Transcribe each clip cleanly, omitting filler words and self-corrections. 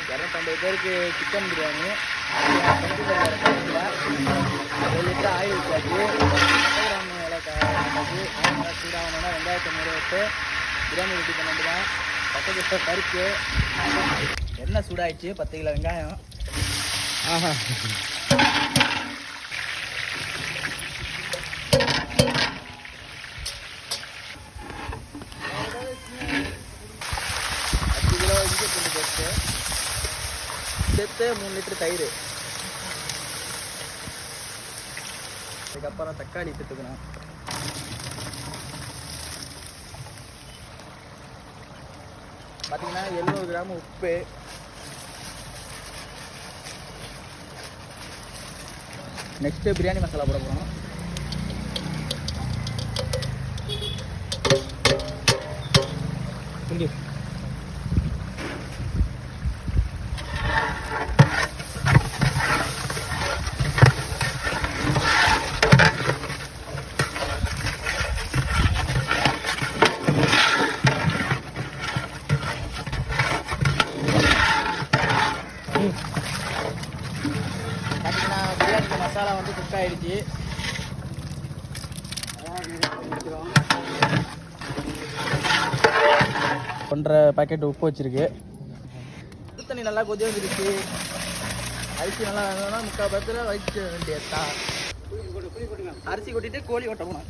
250 பேருக்கு chicken biryani 1 litre oil ஊற்றாச்சு. Gram oil சூடாகணும்னா வெங்காயத்தை முறை விட்டு பிரியாணி ரெடி பண்ணிட்டு தான். 10 கிலோ பருப்பு, எண்ணெய் சூடாயிடுச்சு. 10 கிலோ வெங்காயம். ஆஹா, 10 கிலோ இஞ்சி பூண்டு பேஸ்ட்டு சேர்த்து 3 லிட்டர் தயிர். அதுக்கப்புறம் தக்காளி சேர்த்துக்கணும். பார்த்தீங்கன்னா 700 கிராம் உப்பு, நெக்ஸ்ட்டு பிரியாணி மசாலா போட போகிறோம். பார்த்தீங்கன்னா பிரியாணிக்கு மசாலா வந்து குக் ஆகிடுச்சு. 1.5 பாக்கெட் உப்பு வச்சுருக்கு. தண்ணி நல்லா கொதி வந்துருச்சு. அரிசி நல்லா வேணும்னா 3/4 பத்தில் வச்சு வேண்டியதா. அரிசி கொட்டிட்டு கோழி ஓட்ட போனோம்.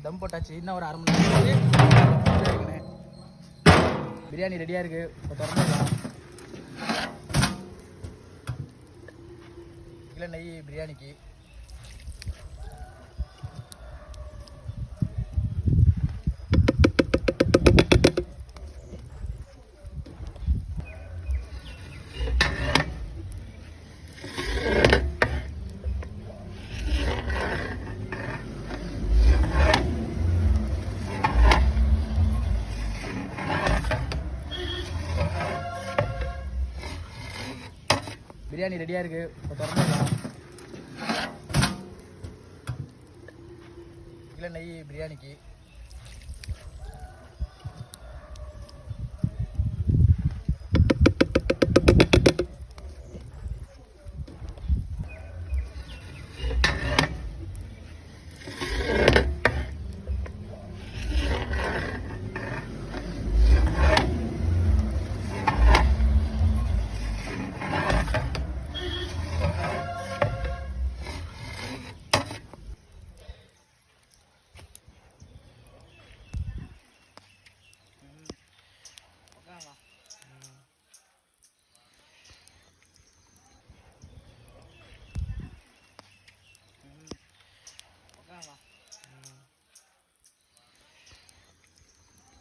தம் போட்டாச்சு. இன்னும் ஒரு 1/2 மணி நேரம் பிரியாணி ரெடியாக இருக்குது. இப்போ திறந்துடலாம். இல்லை நெய் பிரியாணிக்கு. பிரியாணி ரெடியாக இருக்குது. இப்போ திறந்துடலாம். இல்லை நெய் பிரியாணிக்கு.